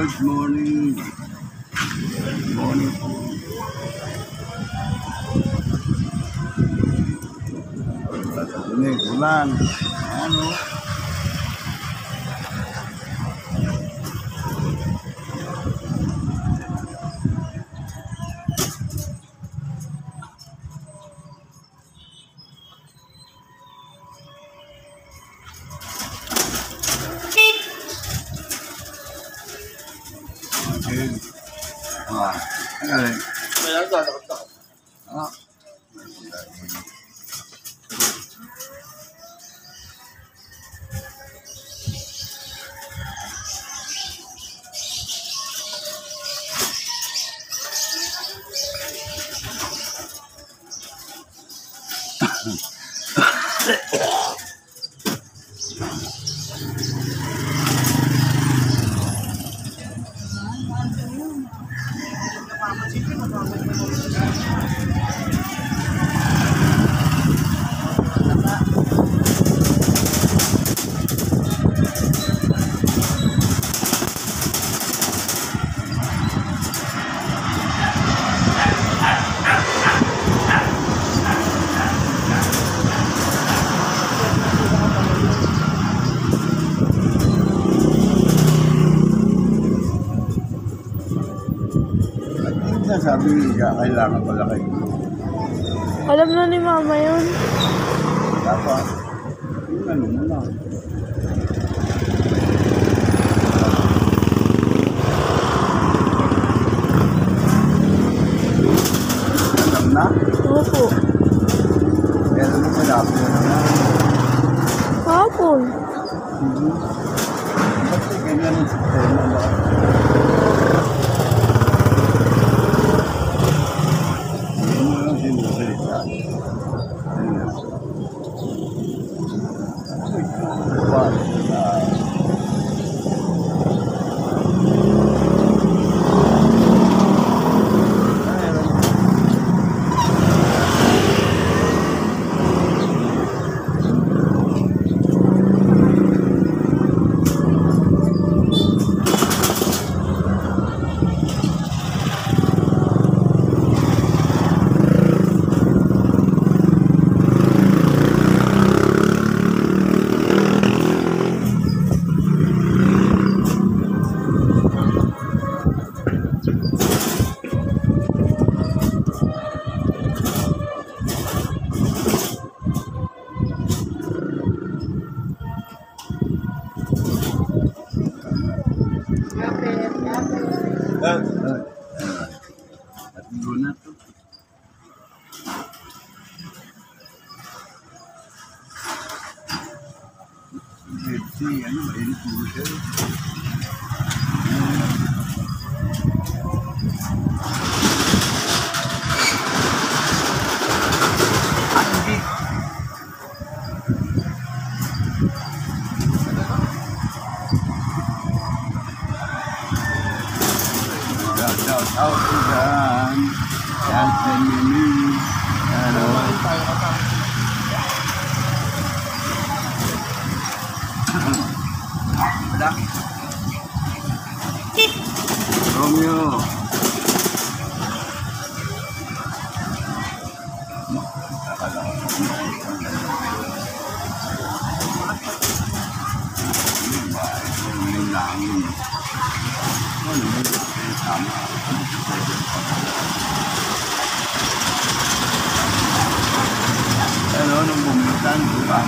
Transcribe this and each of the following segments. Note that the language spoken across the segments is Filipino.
Good morning. Good morning po. Ini ulan. Ano? Sabi niya, kailangan pala kayo. Alam na ni Mama yun. Dapat, yun ano mo na. Alam na? Opo. Pero mo pala ako na. Hapon. Bakit ganyan ang sistema ba? At muna to. Ano, mainit mo siya. Shout out to Dan. Yan, Mimi. Ano? Wala. Romeo. Ano, nung bumitan, bumitan.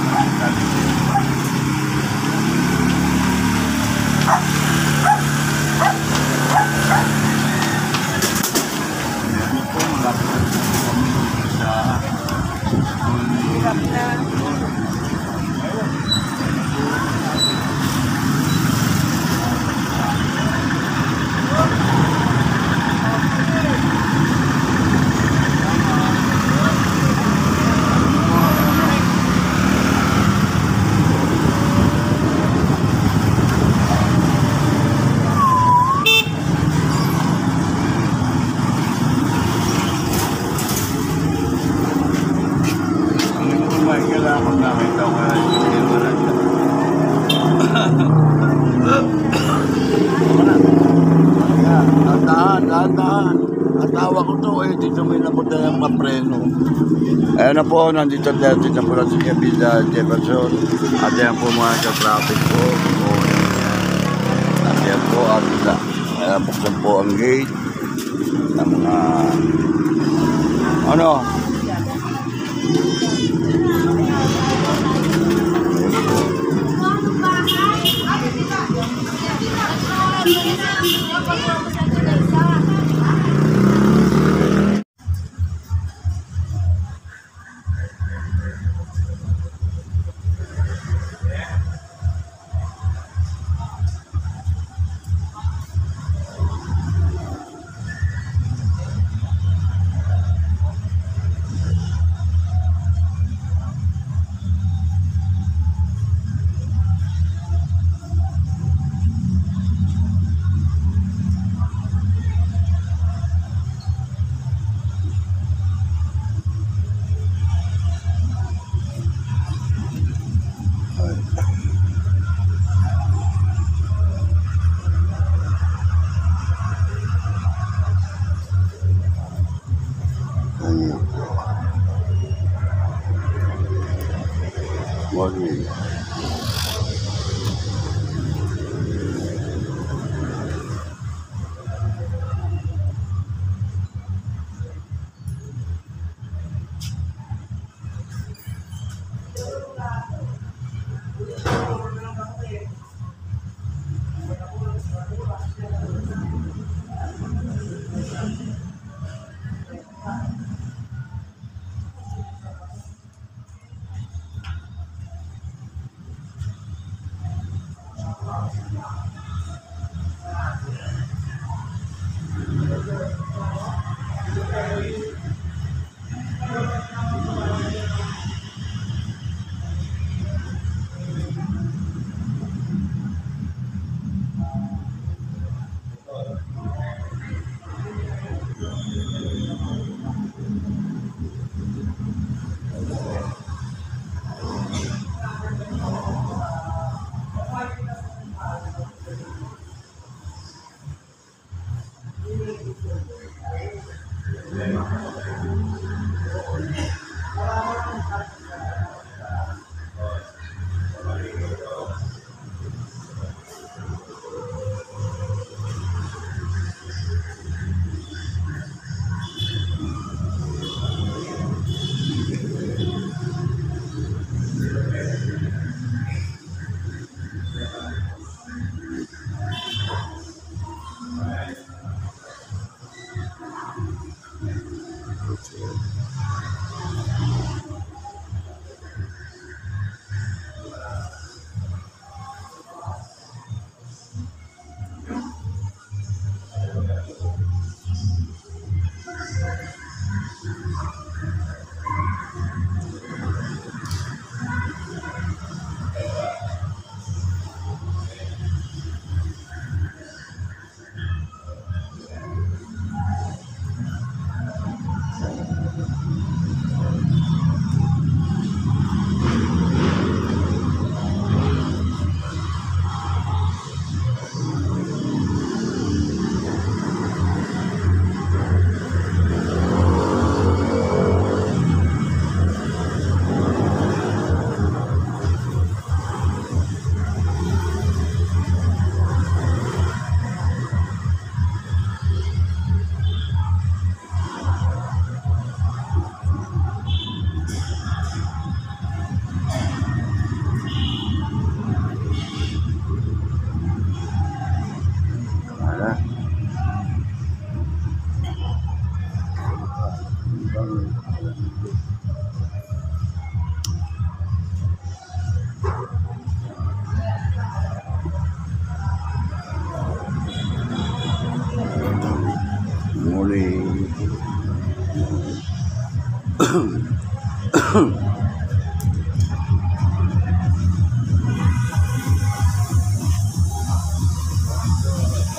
Ano po, malapit kami sa hirap na. to eh, dito may napunta ng papreno. Ayan na po, nandito na po natin sa Villa Jefferson. At yan po mga sa traffic po. At yan po, at buksan po ang gate ng mga ano? Morning.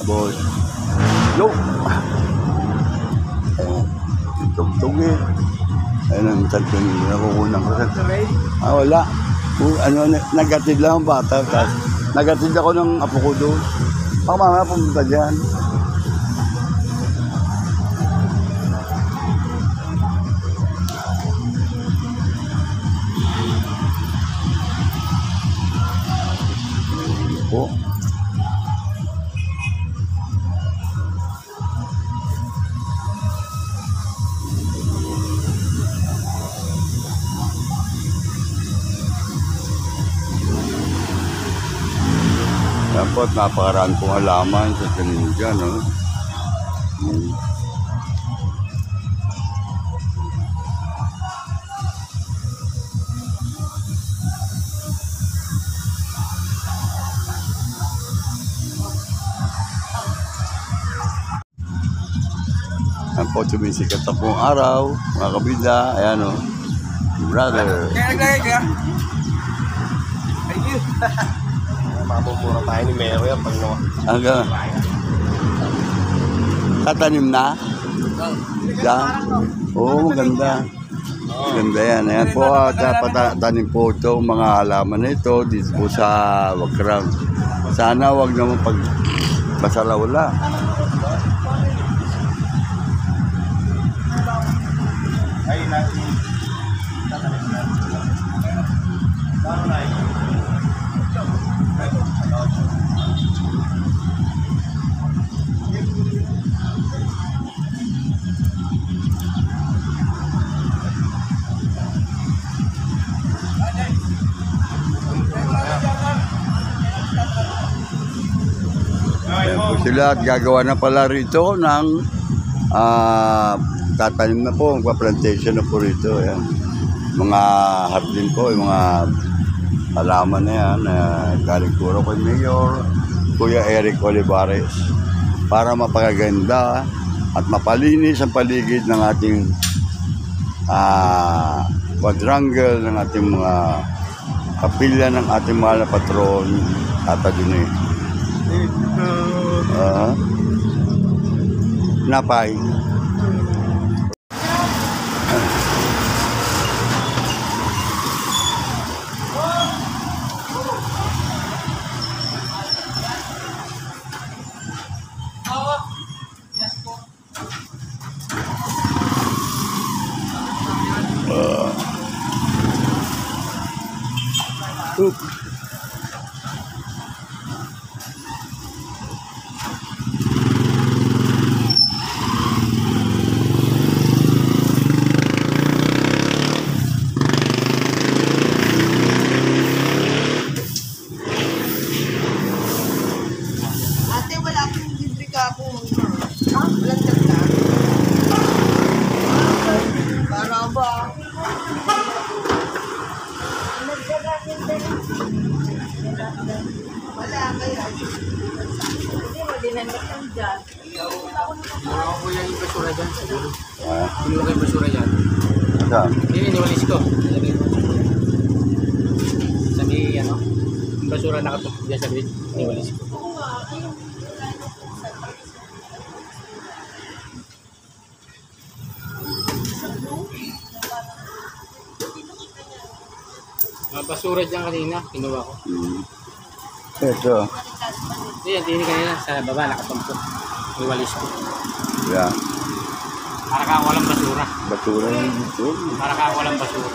Boy. Yo! Tugtugin. Ayun ang tagpo nyo. Nakukunan ko. Wala. Nagatid lang ang bata. Nagatid ako ng apo ko doon. Baka mamaya pumunta dyan. po. Dapat napakaraan pong halaman sa tanim dyan, no? Yan po, sumisikat na pong araw, mga kabida, ayan, no? Brother. Kaya naglagay kaya? Thank you. Mapupura tayo ni Mero yan pag nawa. Hanggang tatanim na? Yan. Oo, maganda. Maganda yan. Ayan po, tanim po ito, mga halaman na ito dito po sa Wakrang. Sana wag naman basalaula. Ay, natin. Tatanim na. Tama na ito. Ayan po sila at gagawa na pala rito ng tatanim na po, magpa-plantation na po rito. Ayan. Mga hardin po, yung mga halaman na yan, galing puro kay Mayor Kuya Eric Olivares para mapagaganda at mapalinis ang paligid ng ating quadrangle, ng ating mga kapilya ng ating mahal na patron Tata Dune. Napay. Ate, wala akong libre ka ako. Ha? Walang dagdag? Para ba? Wala kaya. Mga ko yung basura dyan. Siguro. Ah, Kinuha ko yung basura dyan. saan? Hindi, iniwalis ko. Sabi, ano, yung basura nakatupok dyan sa grid. Iniwalis ko. Mga basura dyan kanina, kinuha ko. Ito. Yan, tini kanina sa baba, nakatumpok. Iniwalis ko. Yan. Para kang walang basura. Basura yung dito. Para kang walang basura.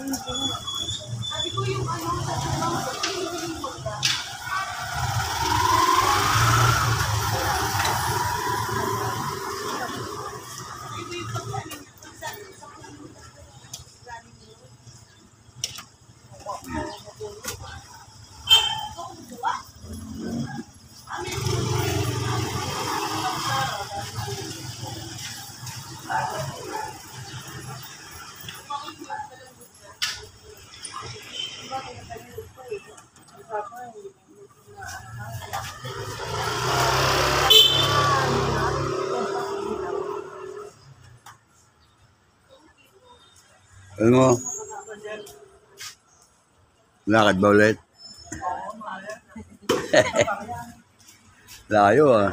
Sabi ko yung ano, sabi ko lang, hindi mo ba? Ano mo? Lakad ba ulit? Layo ah.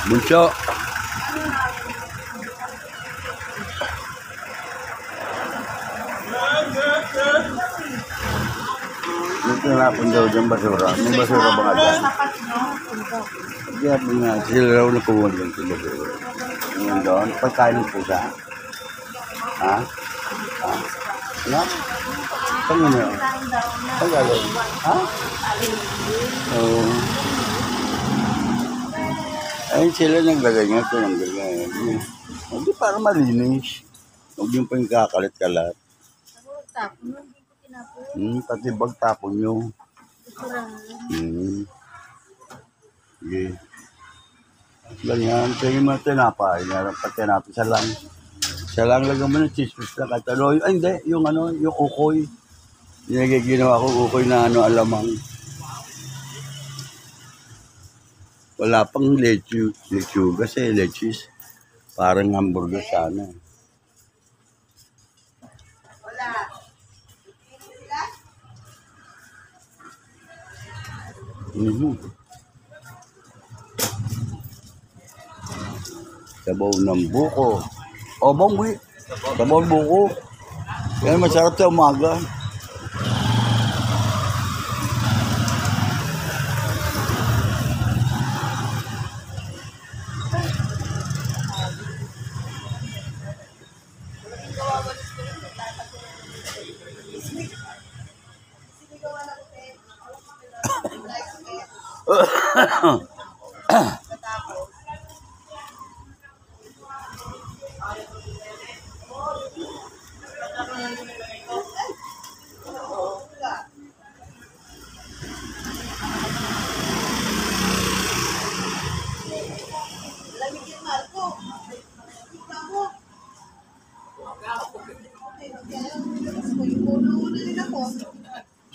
Bunso. Dito na po daw dyan basura. May basura ba nga dyan? Kaya po nga, sila raw na pumunta dyan sa basura. Ngayon doon, pagkain ng pusa. Ha? Ha? Ano? Saan mo na? Saan gagawin? Ha? Oo. Ayun sila naglagay nga ito ng ganyan. Hindi para malinis. Huwag yung pa yung kakalat-kalat. Pati bag tapon nyo. Sige. Ganyan. Tingin mo tinapay. Pati natin sa lang. Sa lang lagyan mo ng chismis na katalo. Ay hindi. Yung ano, yung ukoy. Ginawa ko ukoy na ano alamang. Wala pang lechuga kasi lechis. Parang hamburger sana. Wala. Sabaw ng buko. O, bangwi. Sabaw ng buko. Yan, masarap sa umaga.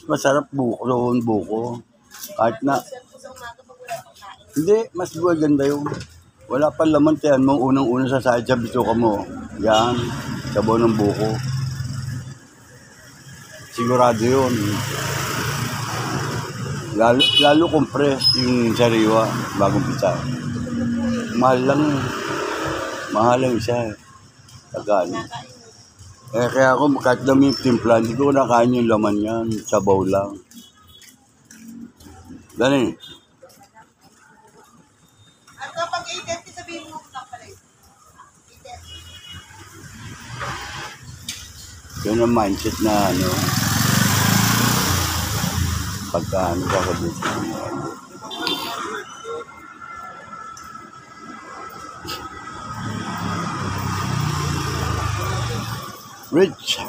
Masarap buko doon, buko. Kahit na. Hindi, mas ganda yung. Wala pa laman tiyan mo, unang-unang sa side sa bituka mo. Yan, sabaw ng buko. Sigurado yun. Lalo compress yung sariwa, bagong pizza. Mahal lang eh. Mahal lang isa eh. Tagaan. Kaya ako kahit dami yung timpla, hindi ko nakain yung laman yan. Sabaw lang. Dali. At kapag 8:30, sabihin mo na pala. 8:30. Yun ang mindset na ano. Pagka ano ka dito. Rich.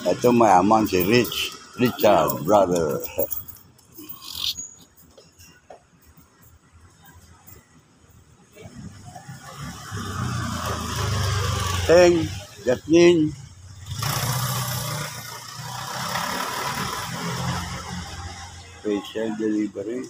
Ito mayaman si Rich. Richard, brother. Teng, Jasmine. Special delivery.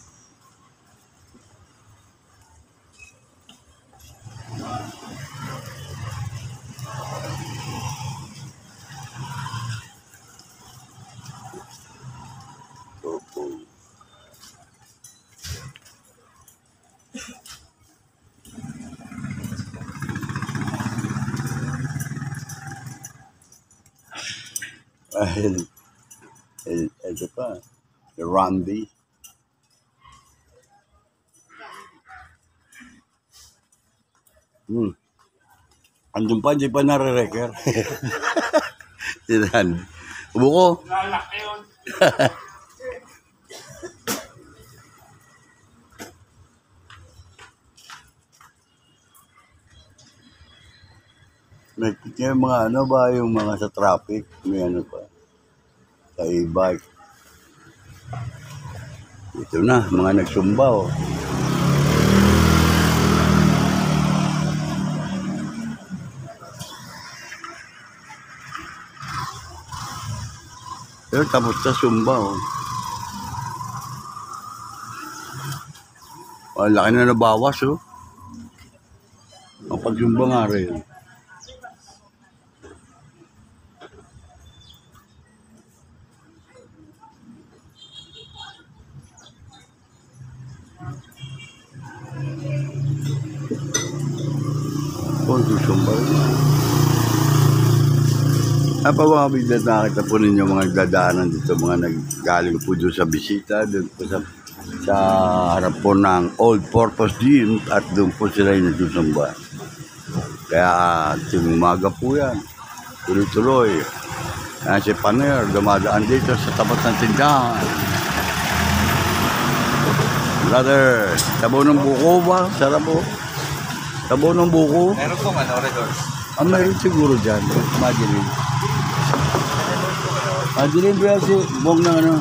Ito pa. Randy. Andun pa, hindi pa nare-reker. Yan. Buko. May mga ano ba, yung mga sa traffic, may ano pa, sa e-bike. Ito na, mga nagsumba, oh. Pero tapos sa sumba, oh. Ang laki na nabawas, oh. Ang pagsumba nga rin. Kung susumba rin. Mga bigla nakita po ninyo mga dadaanan dito, mga naggaling po doon sa bisita, doon po sa harap po ng Old Purpose Gym at doon po sila yung nagsusumba. Kaya umaga po yan, tuloy-tuloy. Kaya si Paner, dumadaan dito sa tapat ng tindahan. Brother, sabaw ng buko ba? Sarap po. Sabaw ng buko. Meron pong resort. Meron siguro dyan. Madeline. Madeline ba si Bong ng ano?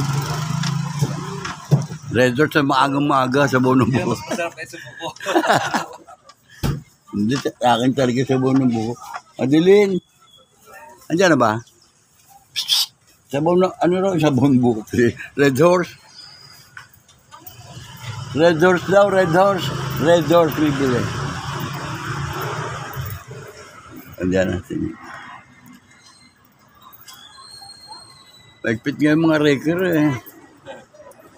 Resort sa maagang-maaga, sabaw ng buko. Mas masarap kayo sa buko. Hindi, akin talaga sabaw ng buko. Madeline, andyan na ba? Sabaw ng, ano raw, sabaw ng buko. Red Horse. Red Horse daw, Red Horse. Red Horse, bibili. Andyan na, sige. Magpit nga yung mga reker eh.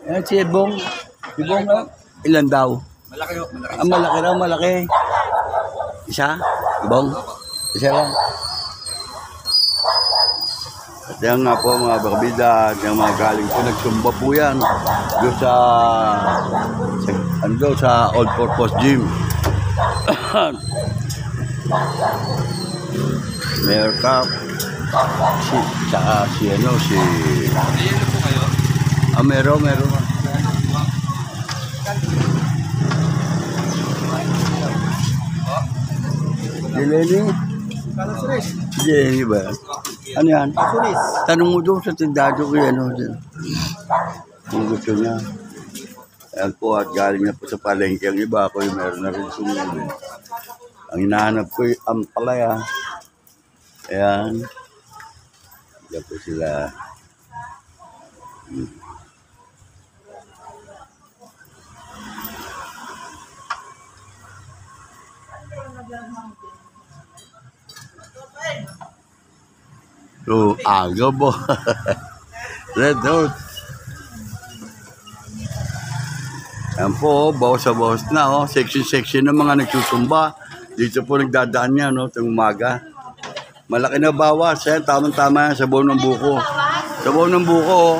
Ayan si Bong. Si Bong, ilan daw? Malaki ho, malaki. Malaki raw, malaki. Isa? Bong? Isa lang. At yan nga po mga bakbida, yung mga galing po, nagsumba po yan. Doon sa Old Purpose Gym. Mayor Cup. Si Ayun po kayo. meron. Dileni? Dileni ba? Ano yan? Tanong mo doon sa tindado ko yan. Kung gusto niya. Ayan po at galing na po sa palengke. Ang iba ako yung meron na rin sumuli. Ang hinahanap ko yung ampalaya. Ayan. Diyan po sila. So, aga po. Red Horse. Ayan po, bawas sa bawas na. Oh. Section ng mga nagsusumba. Dito po nagdadaan niya, no, itong umaga. Malaki na bawas. Ayan, tamang-tama yan, sabaw ng buko. Sabaw ng buko, oh.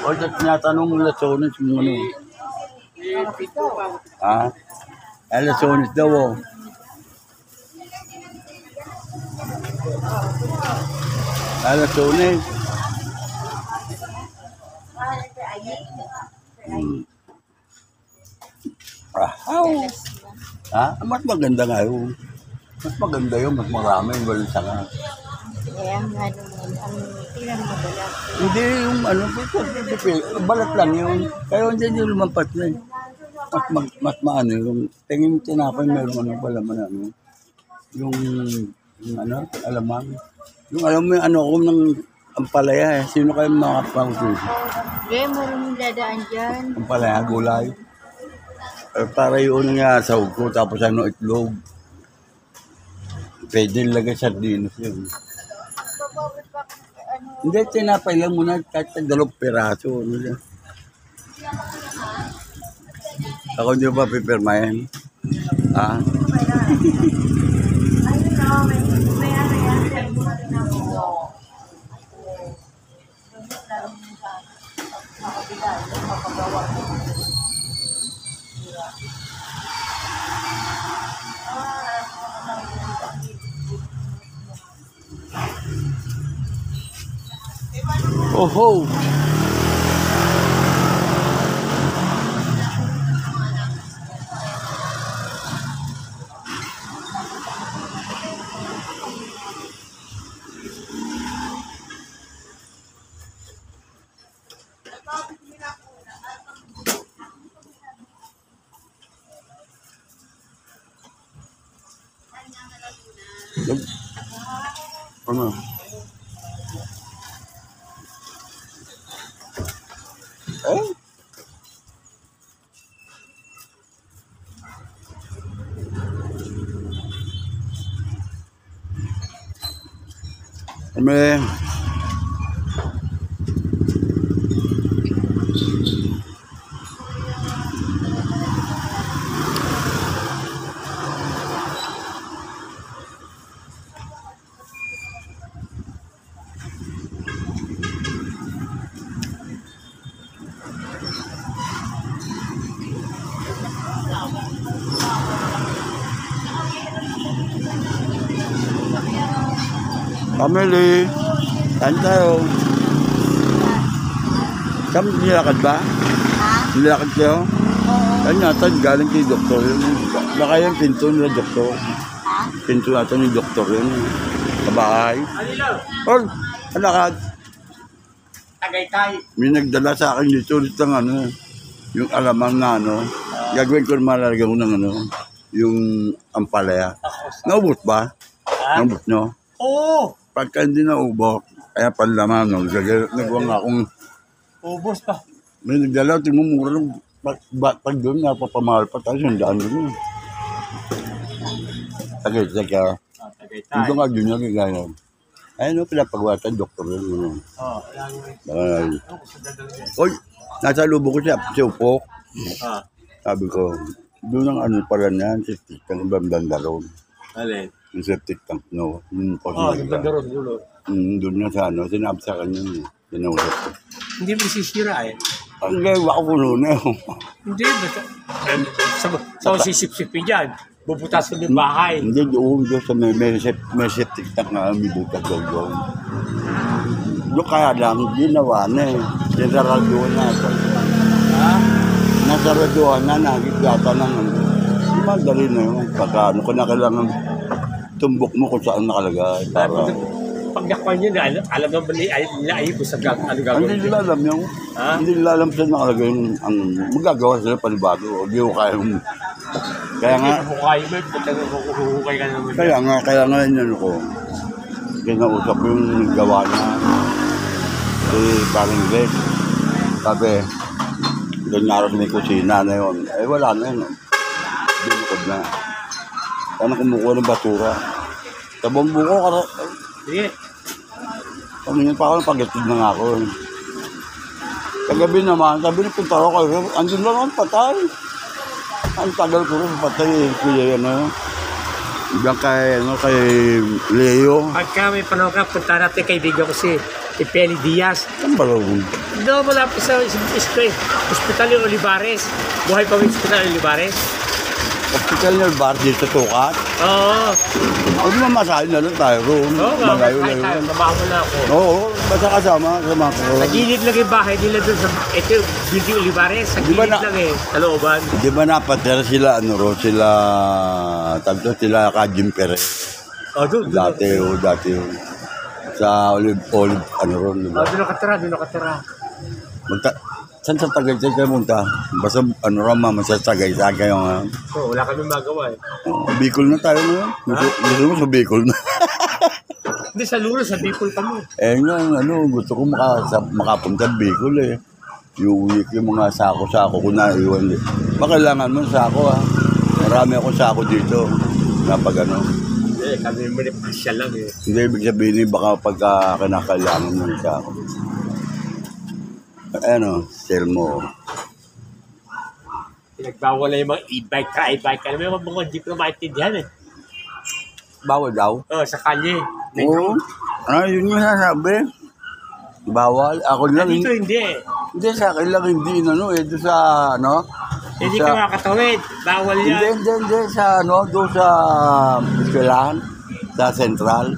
O, tinatanong mo lasones mo, ano. Lasones daw, oh. Lasones. Mas maganda nga yun. Mas maganda yun, mas marami yung balisa nga. Kaya ang tinan mo balat. Hindi yung balat lang yun. Kaya hindi yung lumampat na eh. Mas maano yung tingin tinapay meron ano pala man ano. Yung ano, alamang. Yung alam mo yung ano ko ng ampalaya eh. Sino kayo makapangsusi? Marunong dadaan dyan. Ampalaya, gulay. Para yun nga sa ko tapos ano itlog. Pwede lagay sardinas yun. Hindi, tinapay lang muna kahit 2 piraso. Ano yan. Ako hindi ba pipirmayan? sila, yung papagawa. Oho! Ano? Eh? May family, kain tayo. Kami nilakad ba? Ha? Nilakad kayo? Oo. Ayun natin, galing kay doktor yun. Baka yung pinto nila doktor. Ha? Pinto natin yung doktor yun. Sa bahay. Or, alakad. Tagaytay. May nagdala sa akin dito ng ano, yung alamang na ano. Gagawin ko malalagay ko ng ano, yung ampalaya. Naubos ba? Naubos nyo? Oo. Pagka hindi naubos, kaya panlaman, no? Nagawa nga akong, Ubos pa. may nagdala, timumura ng pag doon, napapamahal pa tayo, sandaan doon. Tagaytay ka. Tagaytay. Dito nga doon yung gaya. Ayun, no, pinapagwatan, doktor yun. Ano. Oo. Alam mo. Baka, oy, nasa lubo ko siya, si Upok. Sabi ko, doon ang ano pala niyan, septic tank, ibang bandaron. Alin? Yung septic tank, no? Yung Yung bandaron dulo. doon nga sa ano, sinabi sa kanya yun. Sinausap ko. Hindi mo sisira eh. Ang gawa ko puno na yun. Hindi. Sa sisip-sipin dyan. Bubutasin yung bahay. Hindi, doon sa may septic tank na may butas doon. Doon kaya lang, ginawa na eh. Sinaraduhan na. Ha? Nasaraduhan na, nagigata ng ano. Madali na yun. Pagka ano ko na kailangan tumbok mo kung saan nakalagay. Para... Pag nakuha niyo na, alam naman nila ayun kung sa ano Hindi gagawin. nila alam yung, Ha? hindi nila alam saan nakalagay yung, ang magagawa sila panibago. Hindi ko kaya yung, kaya nga, Hindi mo kaya mo, huhukay ka naman. kaya nga yun ano ko. Kinausap ko yung gawa niya. Si Karing Grace. Sabi, doon nga rin may kusina na yun. Eh wala na yun. Binukod na. Paano kumukuha ng basura? Sa buong buko, Sige. pamingin pa ako ng pagkatid na nga ako. Kagabi naman, sabi ni punta ako kayo, andun lang ang patay. Ang tagal ko rin patay eh. Kuya yan eh. Diyan kay Leo. Pagka may panahon ka, punta natin kaibigan ko si Peli Diaz. Ang balong. Doon malapit sa Hospital ng Olivares. Buhay pa yung Hospital ng Olivares. Hospital niya bar dito sa Tukat. Oo. O di mamasahin na lang tayo roon. Oo, Malayo na kahit tayo, yun. mabaho na ako. Oo, basta kasama ko. Sa gilid lang yung bahay nila doon sa, ito, Building Olivares. Sa Di ba gilid na- lang eh, sa looban. Di ba napatira sila, ano ro, sila Kajim Perez. Doon. Dati yun. Sa olive, ano ron, di ba? Doon nakatira. Saan sa Tagaytay kayo munta? Basta ano ron, mama, sa Tagaytay kayo nga. So, wala kami magawa eh. Bicol na tayo ngayon. Gusto mo sa Bicol na. Hindi, sa Luro, sa Bicol kami. Nga, gusto ko makapunta Bicol eh. Iuwi ko yung mga sako-sako ko na iwan. Kailangan mo sako ha. Marami akong sako dito. Napag ano. Hindi, kami manipasya lang eh. Hindi, ibig sabihin baka pagka kinakailangan mo yung sako. Sell mo. Pinagbawal na yung mga e-bike, tri-bike. Alam mo yung mga jeep na maintindihan eh. Bawal daw? Sa kalye. Oo. Yun yung sasabi. Bawal. Ako lang. Dito hindi eh. Hindi, sa akin lang hindi, ano, doon sa, ano? Hindi sa- ka makatawid. Bawal yan. Hindi, sa, ano, doon sa eskwelahan, sa Central.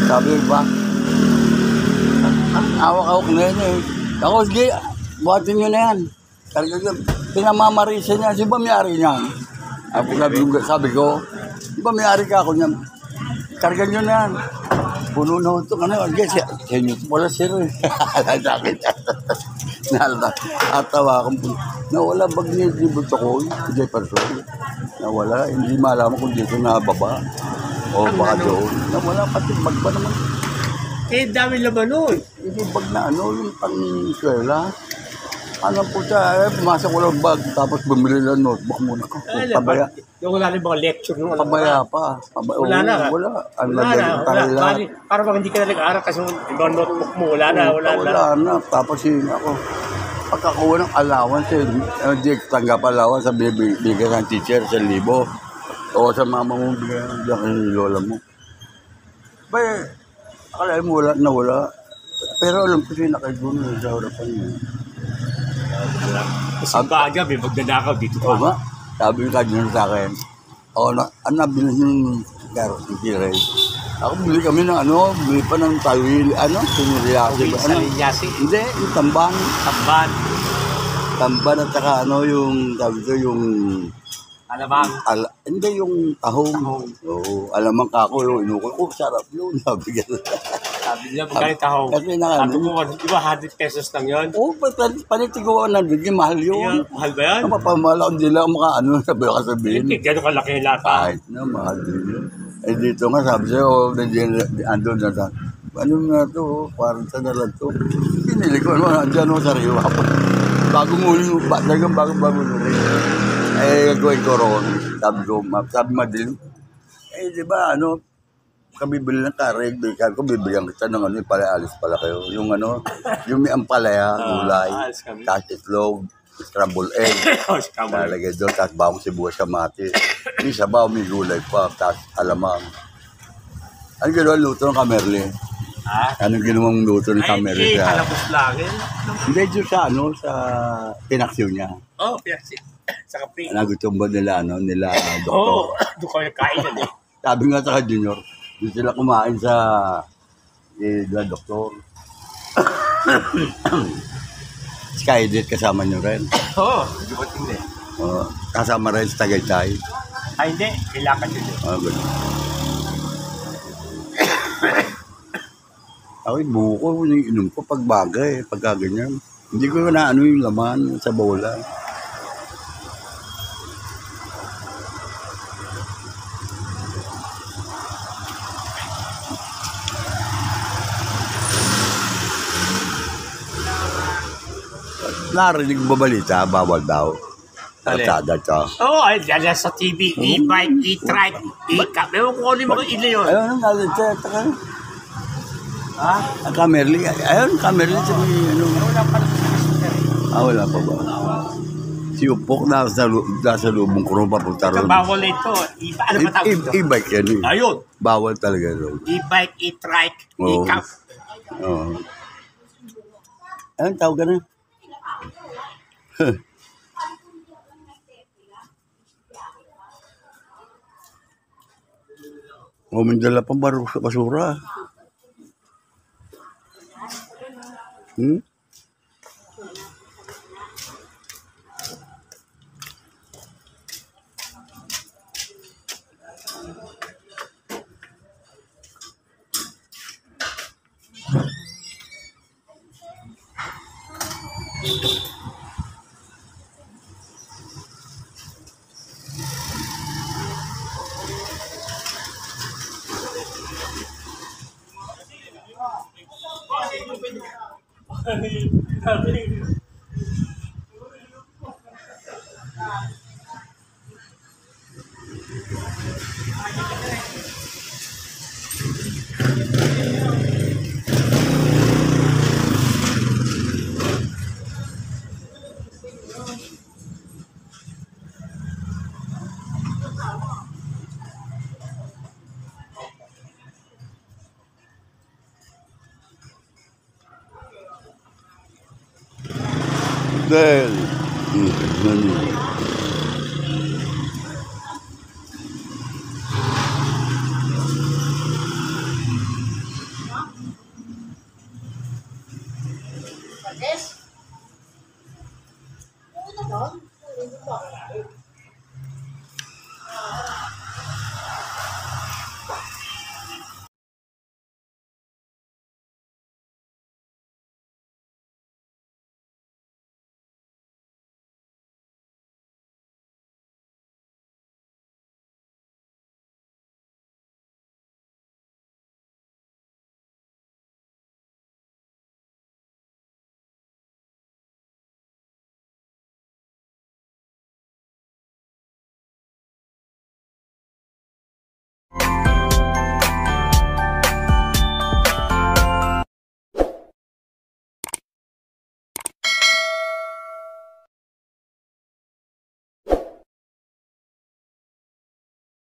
Sabi ba, ang awak-awak na yun eh. Ako, sige, buhatin nyo na yan. Pinamamarisa niya, si ba may-ari niyan? Sabi ko, di ba may-ari ka ako niyan? Kargan nyo na yan. Puno na ito, ano, sige, sa inyo, wala sir eh. Sabi niya. Natawa akong nawala bag ni Buto ko, Jefferson. Nawala, hindi malaman kung dito nababa. O baka doon. Nawala pati bag pa naman. Eh, dami laman nun. Hindi bag na ano, yung pang-swela. Ano po siya, pumasok ko lang bag, tapos bumili ng notebook muna ko. Pabaya. Yung wala na mga lecture nung alam Pabaya pa. Wala na. Wala. Ano Wala na. na. Para bang hindi ka na nag-aaral kasi yung ibang notebook mo, wala na. Wala na. Tapos yun ako, pagkakuha ng allowance, hindi tanggap allowance, sabi bigyan ng teacher, 1,000. O sa mama mo, bigyan kay lola mo. Bay, akala mo wala na wala. Pero alam ko siya nakagunan sa harapan niya. Kasi baga, may magdadakaw dito O pa. ba? Sabi yung kanya sa akin, nabili yung carrot ng Kiray. Ako bili kami ng ano, bili pa ng tawil, sinuriyasi ba? Sa Linyasi. Hindi, yung tamban. Tamban. Tamban at saka yung, sabi ko, yung, Alamang. hindi yung tahong. Oo, alamang kako, yung inukol. Sarap yun, sabi ko. Sabi niya, magkano taho? Kasi na Sabi mo, di ba 100 pesos lang yun? Oo, panitiguan na, mahal yun. Mahal ba yan? Napapamahal ako, hindi lang sabi ko sabihin. Hindi, gano'n kalaki yung lata. Kahit na, mahal din yun. Eh dito nga, sabi sa'yo, andun na sa, ano na to, parang sa nalang to. Pinili ko, andyan mo sa riwa ko. Bago muli. Eh, gagawin ko roon. Sabi madilim. Eh, di ba, kami bili ng kareg, sabi ko, bibigyan kita ng alis pala kayo. Yung may ampalaya, gulay, alis kami. tapos itlog, scrambled egg. Lalagay doon, tapos bawang sibuyas kamatis. Yung sabaw, may gulay pa, tapos alamang. Ano ginawa luto ng Kamerli? Ha? Anong ginawang luto ng Kamerli? Ay, halapos lang eh. Hindi, doon sa pinaksiw niya. Oh, pinaksit. Sa kape. Nagutom ba nila, doktor? Oo, doon kayo kainan eh. Sabi nga sa junior, doon sila kumain sa doktor. Skydet kasama nyo rin. Oo, hindi ba tingin eh. Kasama rin sa Tagaytay. Ay, hindi. Kailangan yun eh. Ganun. Ako yung buko, yung inom ko pag bagay, pagka ganyan. Hindi ko na yung laman sa bola. Narinig ba balita, bawal daw. Alin? Kalsada to. Oo, ay, dyan sa TV, e-bike, e-trike, e-cap. Ewan ko ano yung mga ilo yun. Ayun, nalita ka. Ha? Kamerli. Ayun, Kamerli sa may Wala pa lang sa Messenger eh. wala pa ba? Si Upok nasa lubong ko rin papunta ron. Bawal ito. Ano ba tawag ito? E-bike yan eh. Ayun. Bawal talaga ron. E-bike, e-trike, Oo. e-cap. Oo. Ayun, tawag ka na. Umindala pa basura. Hmm? Dahil,